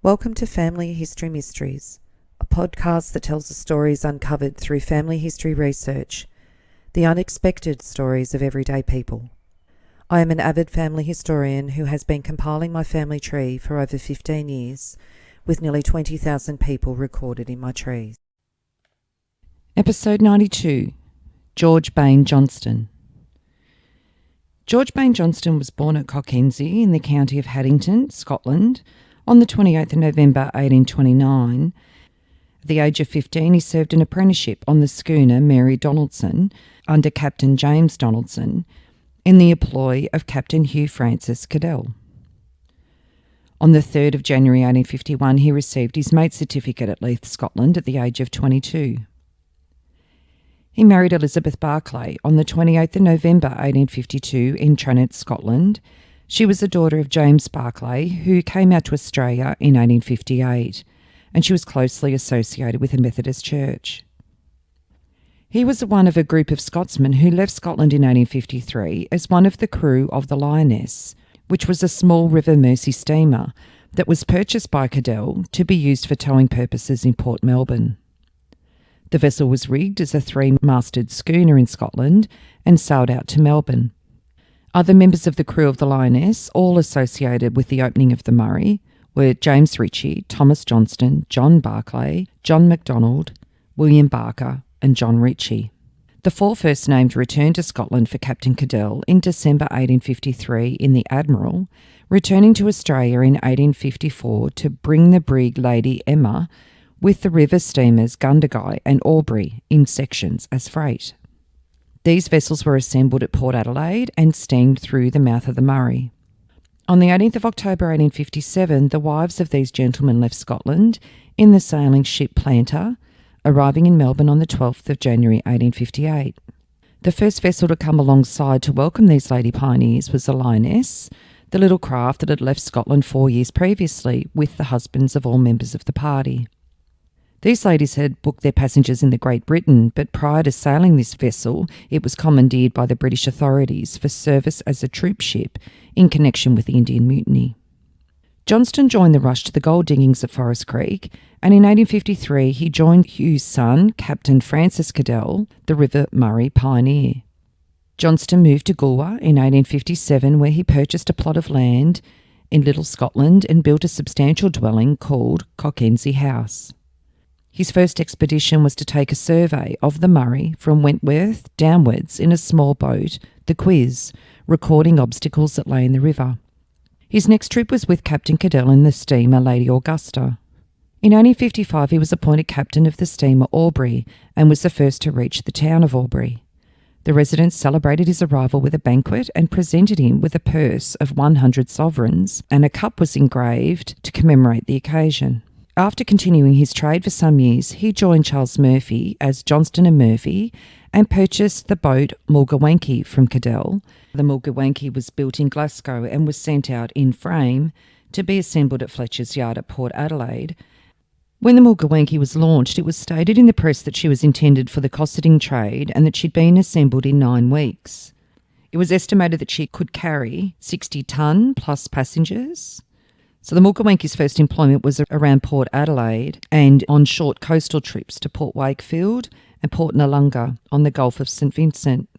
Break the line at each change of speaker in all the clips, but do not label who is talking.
Welcome to Family History Mysteries, a podcast that tells the stories uncovered through family history research, the unexpected stories of everyday people. I am an avid family historian who has been compiling my family tree for over 15 years, with nearly 20,000 people recorded in my trees.
Episode 92, George Bain Johnston. George Bain Johnston was born at Cockenzie in the county of Haddington, Scotland, on the 28th of November 1829. At the age of 15, he served an apprenticeship on the schooner Mary Donaldson under Captain James Donaldson in the employ of Captain Hugh Francis Cadell. On the 3rd of January 1851, he received his mate's certificate at Leith, Scotland, at the age of 22. He married Elizabeth Barclay on the 28th of November 1852 in Tranent, Scotland. She was the daughter of James Barclay, who came out to Australia in 1858, and she was closely associated with the Methodist Church. He was one of a group of Scotsmen who left Scotland in 1853 as one of the crew of the Lioness, which was a small River Mersey steamer that was purchased by Cadell to be used for towing purposes in Port Melbourne. The vessel was rigged as a three-masted schooner in Scotland and sailed out to Melbourne. Other members of the crew of the Lioness, all associated with the opening of the Murray, were James Ritchie, Thomas Johnston, John Barclay, John MacDonald, William Barker and John Ritchie. The four first named returned to Scotland for Captain Cadell in December 1853 in the Admiral, returning to Australia in 1854 to bring the brig Lady Emma with the river steamers Gundagai and Albury in sections as freight. These vessels were assembled at Port Adelaide and steamed through the mouth of the Murray. On the 18th of October 1857, the wives of these gentlemen left Scotland in the sailing ship Planter, arriving in Melbourne on the 12th of January 1858. The first vessel to come alongside to welcome these lady pioneers was the Lioness, the little craft that had left Scotland 4 years previously with the husbands of all members of the party. These ladies had booked their passengers in the Great Britain, but prior to sailing this vessel, it was commandeered by the British authorities for service as a troop ship in connection with the Indian Mutiny. Johnston joined the rush to the gold diggings at Forest Creek, and in 1853 he joined Hugh's son, Captain Francis Cadell, the River Murray pioneer. Johnston moved to Goolwa in 1857, where he purchased a plot of land in Little Scotland and built a substantial dwelling called Cockenzie House. His first expedition was to take a survey of the Murray from Wentworth downwards in a small boat, the Quiz, recording obstacles that lay in the river. His next trip was with Captain Cadell in the steamer Lady Augusta. In 1855 he was appointed captain of the steamer Albury and was the first to reach the town of Albury. The residents celebrated his arrival with a banquet and presented him with a purse of 100 sovereigns, and a cup was engraved to commemorate the occasion. After continuing his trade for some years, he joined Charles Murphy as Johnston and Murphy and purchased the boat Mulgawanky from Cadell. The Mulgawanky was built in Glasgow and was sent out in frame to be assembled at Fletcher's Yard at Port Adelaide. When the Mulgawanky was launched, it was stated in the press that she was intended for the cosseting trade and that she'd been assembled in 9 weeks. It was estimated that she could carry 60 tonne plus passengers. So the Mulgawanky's first employment was around Port Adelaide and on short coastal trips to Port Wakefield and Port Noarlunga on the Gulf of St Vincent.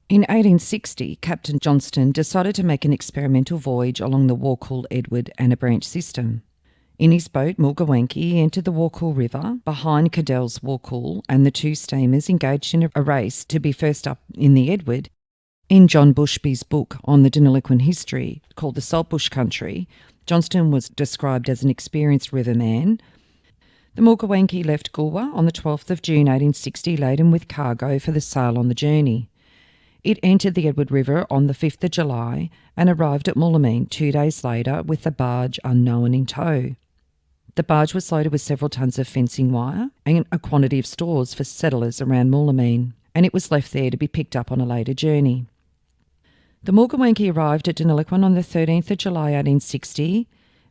In 1860, Captain Johnston decided to make an experimental voyage along the Warcool, Edward and a branch system. In his boat, Mulgawanky, he entered the Warcool River behind Cadell's Warcool, and the two steamers engaged in a race to be first up in the Edward. In John Bushby's book on the Deniliquin history, called The Saltbush Country, Johnston was described as an experienced riverman. The Mulgawanky left Goolwa on the 12th of June 1860 laden with cargo for the sale on the journey. It entered the Edward River on the 5th of July and arrived at Moolameen 2 days later with the barge Unknown in tow. The barge was loaded with several tons of fencing wire and a quantity of stores for settlers around Moolameen, and it was left there to be picked up on a later journey. The Mulgawanky arrived at Deniliquin on the 13th of July 1860,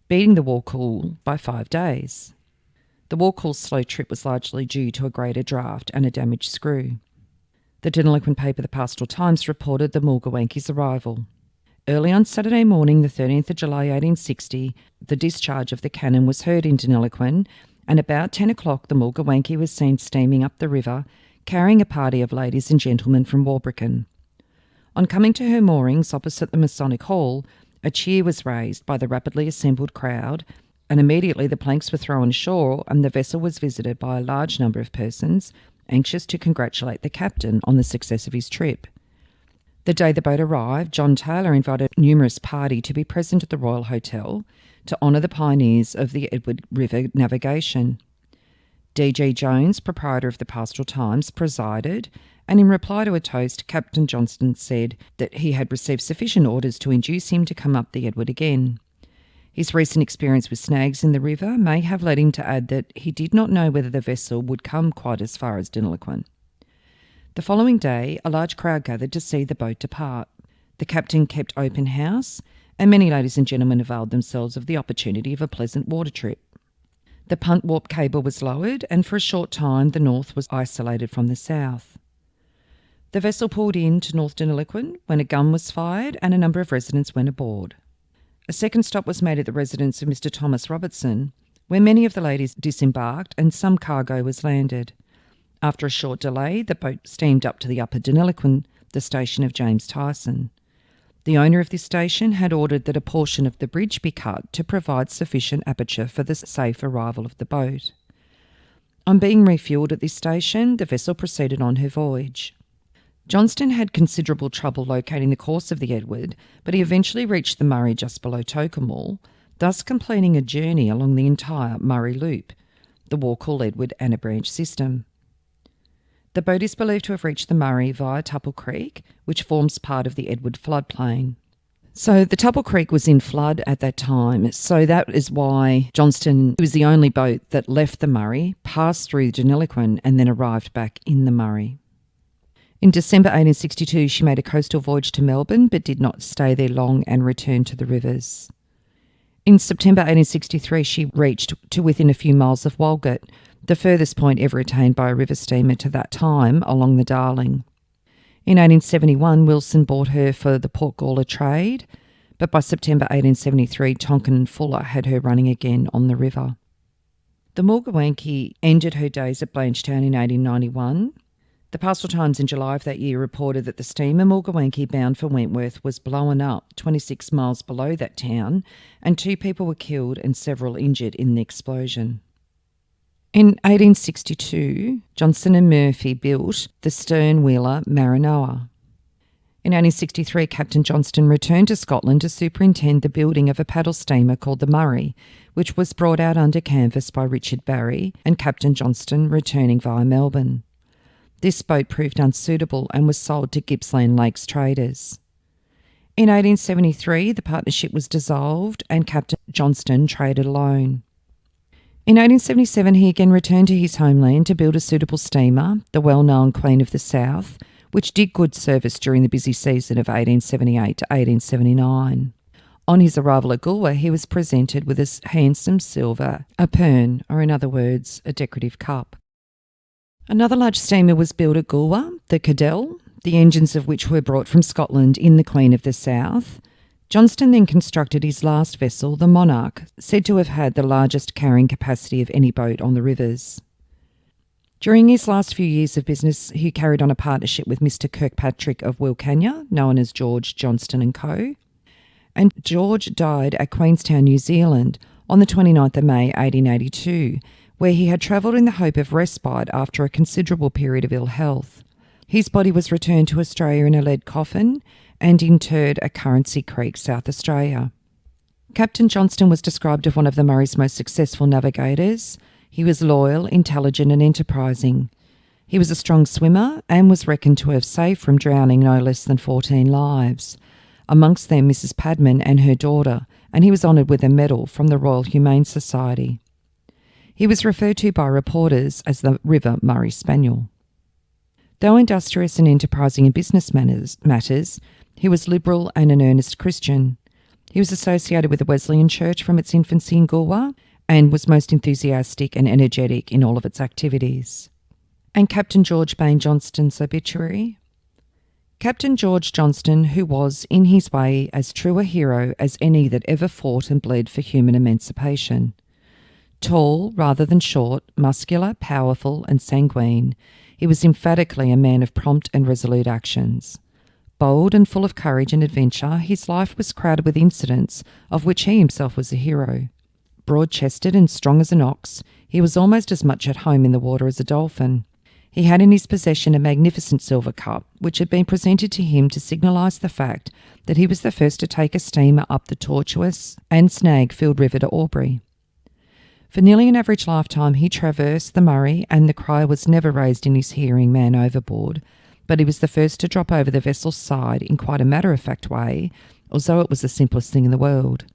beating the Warcool by 5 days. The Warcool's slow trip was largely due to a greater draft and a damaged screw. The Deniliquin paper The Pastoral Times reported the Mulgawanky's arrival. Early on Saturday morning, the 13th of July 1860, the discharge of the cannon was heard in Deniliquin, and about 10 o'clock the Mulgawanky was seen steaming up the river, carrying a party of ladies and gentlemen from Warbricken. On coming to her moorings opposite the Masonic Hall, a cheer was raised by the rapidly assembled crowd, and immediately the planks were thrown ashore and the vessel was visited by a large number of persons anxious to congratulate the captain on the success of his trip. The day the boat arrived, John Taylor invited a numerous party to be present at the Royal Hotel to honour the pioneers of the Edward River navigation. D.G. Jones, proprietor of the Pastoral Times, presided, and in reply to a toast, Captain Johnston said that he had received sufficient orders to induce him to come up the Edward again. His recent experience with snags in the river may have led him to add that he did not know whether the vessel would come quite as far as Deniliquin. The following day, a large crowd gathered to see the boat depart. The captain kept open house, and many ladies and gentlemen availed themselves of the opportunity of a pleasant water trip. The punt warp cable was lowered, and for a short time the north was isolated from the south. The vessel pulled in to North Deniliquin when a gun was fired and a number of residents went aboard. A second stop was made at the residence of Mr. Thomas Robertson, where many of the ladies disembarked and some cargo was landed. After a short delay, the boat steamed up to the upper Deniliquin, the station of James Tyson. The owner of this station had ordered that a portion of the bridge be cut to provide sufficient aperture for the safe arrival of the boat. On being refuelled at this station, the vessel proceeded on her voyage. Johnston had considerable trouble locating the course of the Edward, but he eventually reached the Murray just below Tocumwal, thus completing a journey along the entire Murray Loop, the Warkall, Edward and a branch system. The boat is believed to have reached the Murray via Tupple Creek, which forms part of the Edward floodplain. So the Tupple Creek was in flood at that time, so that is why Johnston was the only boat that left the Murray, passed through Deniliquin and then arrived back in the Murray. In December 1862, she made a coastal voyage to Melbourne but did not stay there long and returned to the rivers. In September 1863, she reached to within a few miles of Walgett, the furthest point ever attained by a river steamer to that time along the Darling. In 1871, Wilson bought her for the Port Gawler trade, but by September 1873, Tonkin and Fuller had her running again on the river. The Mulgawanky ended her days at Blanchetown in 1891. The Pastoral Times in July of that year reported that the steamer Mulgawanky bound for Wentworth was blown up 26 miles below that town, and 2 people were killed and several injured in the explosion. In 1862, Johnson and Murphy built the stern-wheeler Maranoa. In 1863, Captain Johnston returned to Scotland to superintend the building of a paddle steamer called the Murray, which was brought out under canvas by Richard Barry and Captain Johnston returning via Melbourne. This boat proved unsuitable and was sold to Gippsland Lakes traders. In 1873, the partnership was dissolved and Captain Johnston traded alone. In 1877, he again returned to his homeland to build a suitable steamer, the well-known Queen of the South, which did good service during the busy season of 1878 to 1879. On his arrival at Goolwa, he was presented with a handsome silver apern, or in other words, a decorative cup. Another large steamer was built at Goolwa, the Cadell, the engines of which were brought from Scotland in the Queen of the South. Johnston then constructed his last vessel, the Monarch, said to have had the largest carrying capacity of any boat on the rivers. During his last few years of business, he carried on a partnership with Mr. Kirkpatrick of Wilcannia, known as George Johnston and Co. And George died at Queenstown, New Zealand, on the 29th of May 1882, where he had travelled in the hope of respite after a considerable period of ill health. His body was returned to Australia in a lead coffin and interred at Currency Creek, South Australia. Captain Johnston was described as one of the Murray's most successful navigators. He was loyal, intelligent and enterprising. He was a strong swimmer and was reckoned to have saved from drowning no less than 14 lives, amongst them Mrs. Padman and her daughter, and he was honoured with a medal from the Royal Humane Society. He was referred to by reporters as the River Murray Spaniel. Though industrious and enterprising in business matters, he was liberal and an earnest Christian. He was associated with the Wesleyan Church from its infancy in Goolwa and was most enthusiastic and energetic in all of its activities. And Captain George Bain Johnston's obituary? Captain George Johnston, who was, in his way, as true a hero as any that ever fought and bled for human emancipation. Tall rather than short, muscular, powerful and sanguine, he was emphatically a man of prompt and resolute actions. Bold and full of courage and adventure, his life was crowded with incidents of which he himself was a hero. Broad-chested and strong as an ox, he was almost as much at home in the water as a dolphin. He had in his possession a magnificent silver cup, which had been presented to him to signalise the fact that he was the first to take a steamer up the tortuous and snag-filled river to Albury. For nearly an average lifetime he traversed the Murray, and the cry was never raised in his hearing, "Man overboard," but he was the first to drop over the vessel's side in quite a matter-of-fact way, although it was the simplest thing in the world.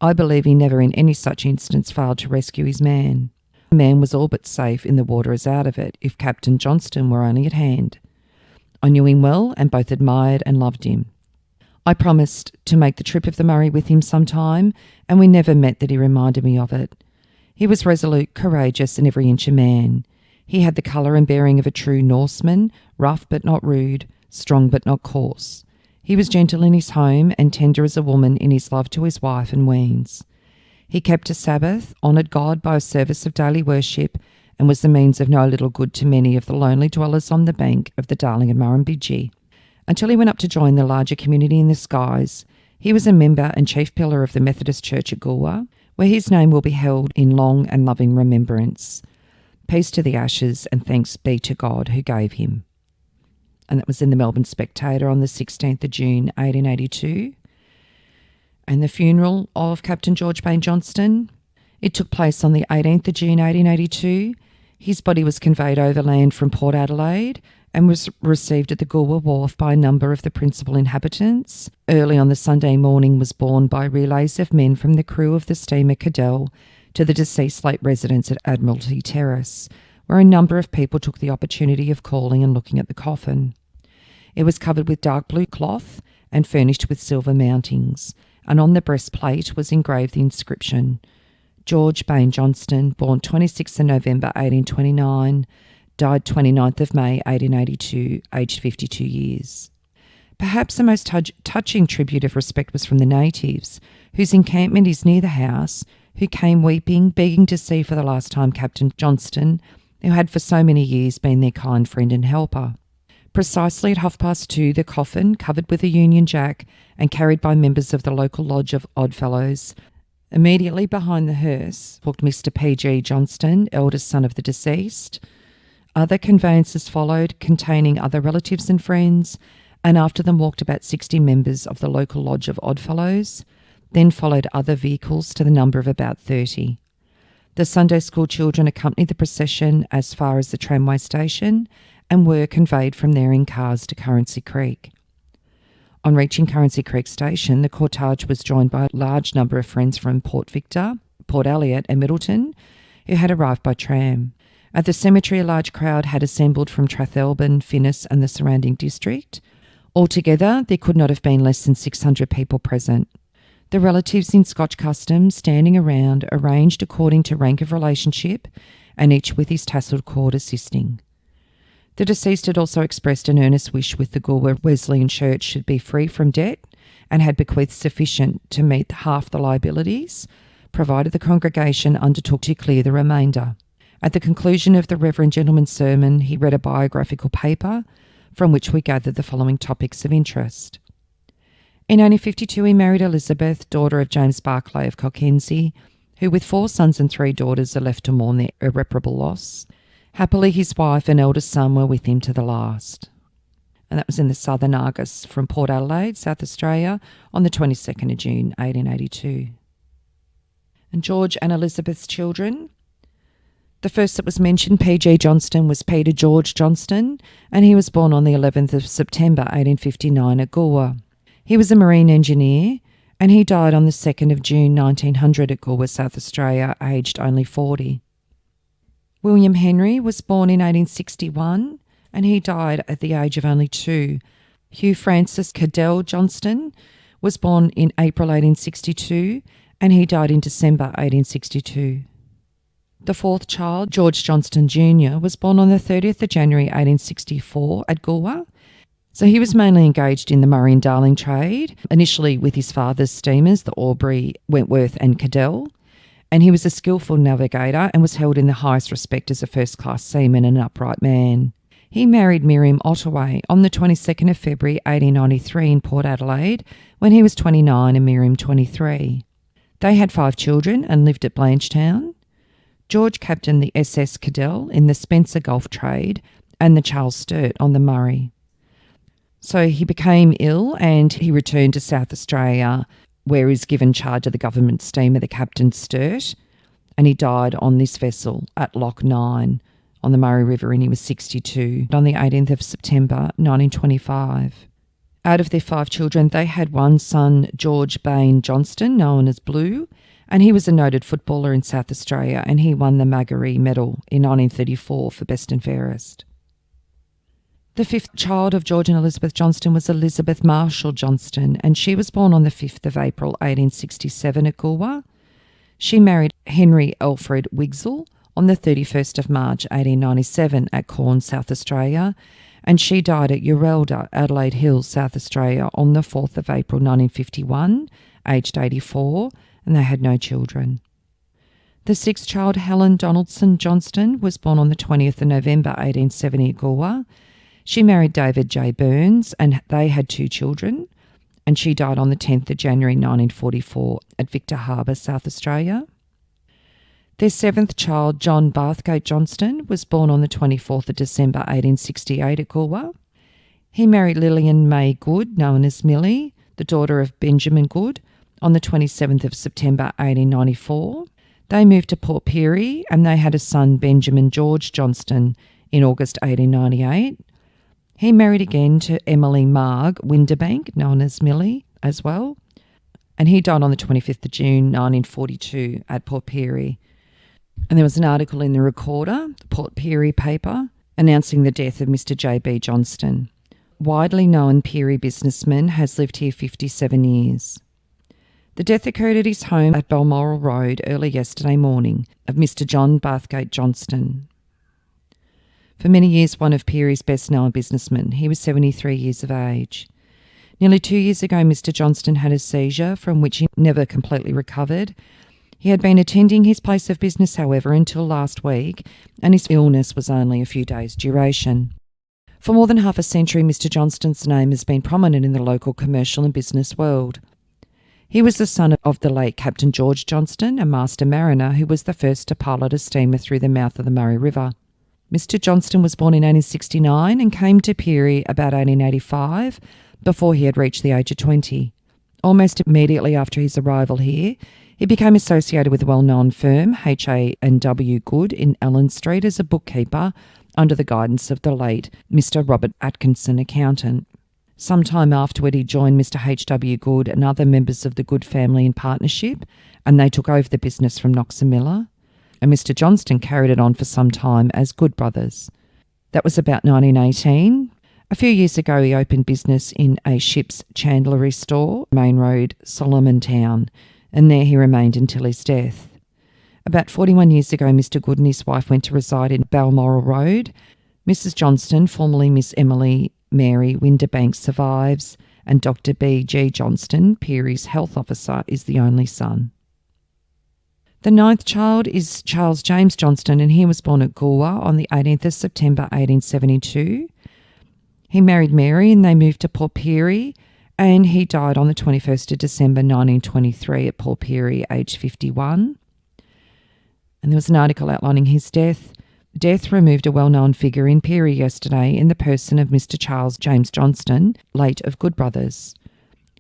I believe he never in any such instance failed to rescue his man. The man was all but safe in the water as out of it, if Captain Johnston were only at hand. I knew him well and both admired and loved him. I promised to make the trip of the Murray with him some time, and we never met that he reminded me of it. He was resolute, courageous, and every inch a man. He had the colour and bearing of a true Norseman, rough but not rude, strong but not coarse. He was gentle in his home and tender as a woman in his love to his wife and weans. He kept a Sabbath, honoured God by a service of daily worship, and was the means of no little good to many of the lonely dwellers on the bank of the Darling and Murrumbidgee. Until he went up to join the larger community in the skies, he was a member and chief pillar of the Methodist Church at Goolwa, where his name will be held in long and loving remembrance. Peace to the ashes, and thanks be to God who gave him. And that was in the Melbourne Spectator on the 16th of June 1882. And the funeral of Captain George Bain Johnston, it took place on the 18th of June 1882. His body was conveyed overland from Port Adelaide and was received at the Goolwa Wharf by a number of the principal inhabitants. Early on the Sunday morning was borne by relays of men from the crew of the steamer Cadell to the deceased late residence at Admiralty Terrace, where a number of people took the opportunity of calling and looking at the coffin. It was covered with dark blue cloth and furnished with silver mountings, and on the breastplate was engraved the inscription, "George Bain Johnston, born 26th of November 1829, died 29th of May 1882, aged 52 years. Perhaps the most touching tribute of respect was from the natives, whose encampment is near the house, who came weeping, begging to see for the last time Captain Johnston, who had for so many years been their kind friend and helper. Precisely at 2:30, the coffin, covered with a Union Jack and carried by members of the local lodge of Oddfellows. Immediately behind the hearse walked Mr. P.G. Johnston, eldest son of the deceased. Other conveyances followed, containing other relatives and friends, and after them walked about 60 members of the local lodge of Oddfellows. Then followed other vehicles to the number of about 30. The Sunday school children accompanied the procession as far as the tramway station and were conveyed from there in cars to Currency Creek. On reaching Currency Creek Station, the cortege was joined by a large number of friends from Port Victor, Port Elliot and Middleton, who had arrived by tram. At the cemetery, a large crowd had assembled from Strathalbyn, Finnis and the surrounding district. Altogether, there could not have been less than 600 people present. The relatives in Scotch custom, standing around, arranged according to rank of relationship, and each with his tasselled cord assisting. The deceased had also expressed an earnest wish with the Goolwa Wesleyan Church should be free from debt, and had bequeathed sufficient to meet half the liabilities, provided the congregation undertook to clear the remainder. At the conclusion of the Reverend Gentleman's sermon, he read a biographical paper, from which we gathered the following topics of interest. In 1852 he married Elizabeth, daughter of James Barclay of Cockenzie, who with 4 sons and 3 daughters are left to mourn their irreparable loss. Happily his wife and eldest son were with him to the last. And that was in the Southern Argus from Port Adelaide, South Australia, on the 22nd of June 1882. And George and Elizabeth's children. The first that was mentioned, P.G. Johnston, was Peter George Johnston, and he was born on the 11th of September 1859 at Goolwa. He was a marine engineer, and he died on the 2nd of June 1900 at Goolwa, South Australia, aged only 40. William Henry was born in 1861, and he died at the age of only 2. Hugh Francis Cadell Johnston was born in April 1862, and he died in December 1862. The fourth child, George Johnston Jr., was born on the 30th of January 1864 at Goolwa. So he was mainly engaged in the Murray and Darling trade, initially with his father's steamers, the Aubrey, Wentworth and Cadell, and he was a skillful navigator and was held in the highest respect as a first-class seaman and an upright man. He married Miriam Ottaway on the 22nd of February 1893 in Port Adelaide when he was 29 and Miriam 23. They had 5 children and lived at Blanchetown. George captained the SS Cadell in the Spencer Gulf trade and the Charles Sturt on the Murray. So he became ill and he returned to South Australia, where he was given charge of the government steamer, the Captain Sturt, and he died on this vessel at Loch 9 on the Murray River, and he was 62 on the 18th of September 1925. Out of their 5 children, they had one son, George Bain Johnston, known as Blue, and he was a noted footballer in South Australia, and he won the Magarey Medal in 1934 for best and fairest. The 5th child of George and Elizabeth Johnston was Elizabeth Marshall Johnston, and she was born on the 5th of April 1867 at Goolwa. She married Henry Alfred Wigsell on the 31st of March 1897 at Cairns, South Australia, and she died at Urelda, Adelaide Hills, South Australia on the 4th of April 1951, aged 84, and they had no children. The 6th child, Helen Donaldson Johnston, was born on the 20th of November 1870 at Goolwa. She married David J. Burns, and they had 2 children, and she died on the 10th of January 1944 at Victor Harbour, South Australia. Their 7th child, John Bathgate Johnston, was born on the 24th of December 1868 at Goolwa. He married Lillian May Good, known as Millie, the daughter of Benjamin Good, on the 27th of September 1894. They moved to Port Pirie and they had a son, Benjamin George Johnston, in August 1898. He married again to Emily Marg Winderbank, known as Millie, as well, and he died on the 25th of June 1942 at Port Pirie. And there was an article in the Recorder, the Port Pirie paper, announcing the death of Mr. J.B. Johnston. Widely known Pirie businessman, has lived here 57 years. The death occurred at his home at Balmoral Road early yesterday morning of Mr. John Bathgate Johnston. For many years, one of Pirie's best-known businessmen, he was 73 years of age. Nearly 2 years ago, Mr. Johnston had a seizure from which he never completely recovered. He had been attending his place of business, however, until last week, and his illness was only a few days' duration. For more than half a century, Mr. Johnston's name has been prominent in the local commercial and business world. He was the son of the late Captain George Johnston, a master mariner who was the first to pilot a steamer through the mouth of the Murray River. Mr. Johnston was born in 1869 and came to Pirie about 1885, before he had reached the age of 20. Almost immediately after his arrival here, he became associated with a well-known firm, H.A.&W. Good, in Allen Street as a bookkeeper under the guidance of the late Mr. Robert Atkinson, accountant. Some time afterward, he joined Mr. H.W. Good and other members of the Good family in partnership, and they took over the business from Knox and Miller, and Mr. Johnston carried it on for some time as Good Brothers. That was about 1918. A few years ago, he opened business in a ship's chandlery store, Main Road, Solomon Town, and there he remained until his death. About 41 years ago, Mr. Good and his wife went to reside in Balmoral Road. Mrs. Johnston, formerly Miss Emily Mary Winderbank, survives, and Dr. B.G. Johnston, Pirie's health officer, is the only son. The 9th child is Charles James Johnston, and he was born at Goolwa on the 18th of September 1872. He married Mary and they moved to Port Pirie, and he died on the 21st of December 1923 at Port Pirie, aged 51. And there was an article outlining his death. Death removed a well-known figure in Pirie yesterday in the person of Mr. Charles James Johnston, late of Good Brothers.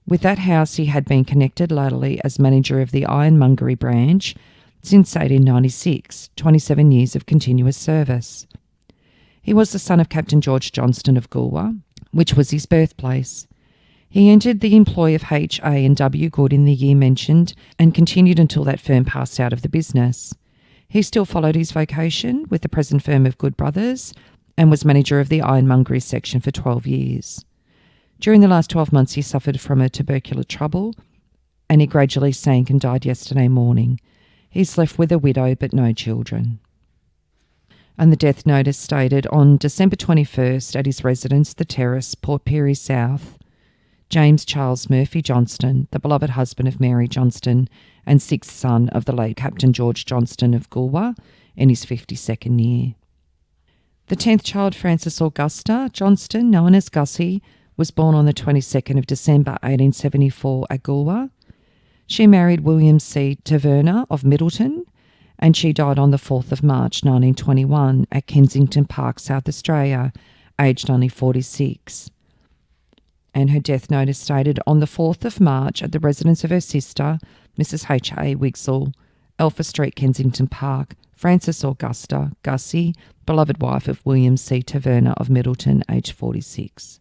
With that house he had been connected latterly as manager of the ironmongery branch since 1896, 27 years of continuous service. He was the son of Captain George Johnston of Goolwa, which was his birthplace. He entered the employ of H.A.&W. Good in the year mentioned and continued until that firm passed out of the business. He still followed his vocation with the present firm of Good Brothers and was manager of the ironmongery section for 12 years. During the last 12 months he suffered from a tubercular trouble and he gradually sank and died yesterday morning. He's left with a widow but no children. And the death notice stated on December 21st at his residence, The Terrace, Port Pirie South, James Charles Murphy Johnston, the beloved husband of Mary Johnston and sixth son of the late Captain George Johnston of Goolwa, in his 52nd year. The 10th child, Frances Augusta Johnston, known as Gussie, was born on the 22nd of December 1874 at Goolwa. She married William C. Taverner of Middleton, and she died on the 4th of March 1921 at Kensington Park, South Australia, aged only 46. And her death notice stated on the 4th of March at the residence of her sister, Mrs. H.A. Wigsell, Alpha Street, Kensington Park, Frances Augusta, Gussie, beloved wife of William C. Taverner of Middleton, aged 46.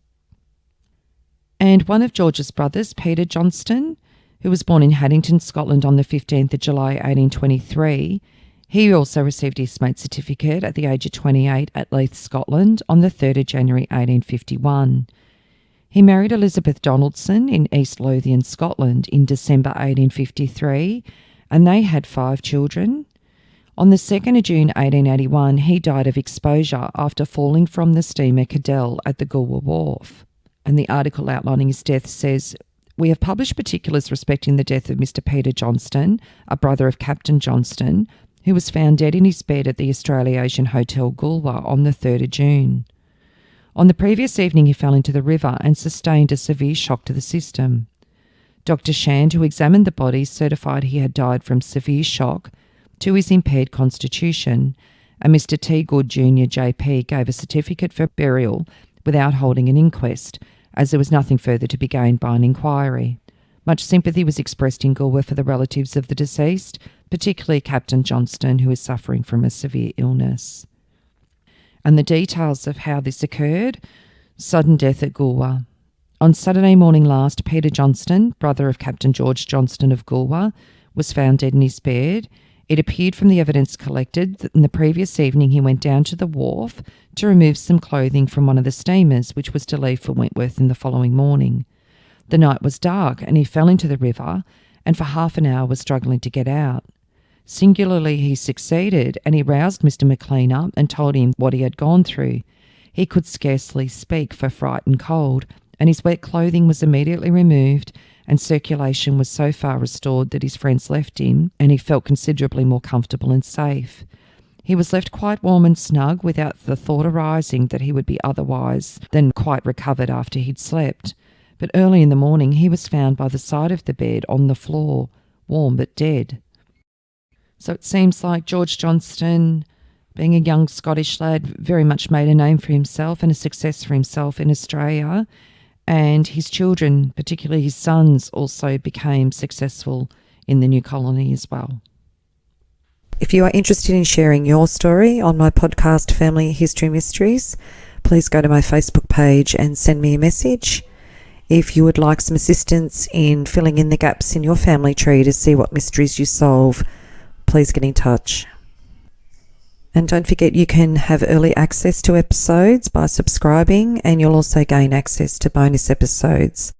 And one of George's brothers, Peter Johnston, who was born in Haddington, Scotland on the 15th of July 1823, he also received his mate certificate at the age of 28 at Leith, Scotland on the 3rd of January 1851. He married Elizabeth Donaldson in East Lothian, Scotland in December 1853, and they had 5 children. On the 2nd of June 1881, he died of exposure after falling from the steamer Cadell at the Goolwa Wharf. And the article outlining his death says, "We have published particulars respecting the death of Mr. Peter Johnston, a brother of Captain Johnston, who was found dead in his bed at the Australasian Hotel Goolwa on the 3rd of June. On the previous evening he fell into the river and sustained a severe shock to the system. Dr. Shand, who examined the body, certified he had died from severe shock to his impaired constitution, and Mr. T. Good Jr. JP gave a certificate for burial without holding an inquest, as there was nothing further to be gained by an inquiry. Much sympathy was expressed in Goolwa for the relatives of the deceased, particularly Captain Johnston, who is suffering from a severe illness." And the details of how this occurred: sudden death at Goolwa. On Saturday morning last, Peter Johnston, brother of Captain George Johnston of Goolwa, was found dead in his bed. It appeared from the evidence collected that in the previous evening he went down to the wharf to remove some clothing from one of the steamers, which was to leave for Wentworth in the following morning. The night was dark and he fell into the river and for half an hour was struggling to get out. Singularly he succeeded, and he roused Mr. McLean up and told him what he had gone through. He could scarcely speak for fright and cold, and his wet clothing was immediately removed, and circulation was so far restored that his friends left him, and he felt considerably more comfortable and safe. He was left quite warm and snug, without the thought arising that he would be otherwise than quite recovered after he'd slept. But early in the morning he was found by the side of the bed on the floor, warm but dead. So it seems like George Johnston, being a young Scottish lad, very much made a name for himself and a success for himself in Australia. And his children, particularly his sons, also became successful in the new colony as well.
If you are interested in sharing your story on my podcast, Family History Mysteries, please go to my Facebook page and send me a message. If you would like some assistance in filling in the gaps in your family tree to see what mysteries you solve, please get in touch. And don't forget, you can have early access to episodes by subscribing, and you'll also gain access to bonus episodes.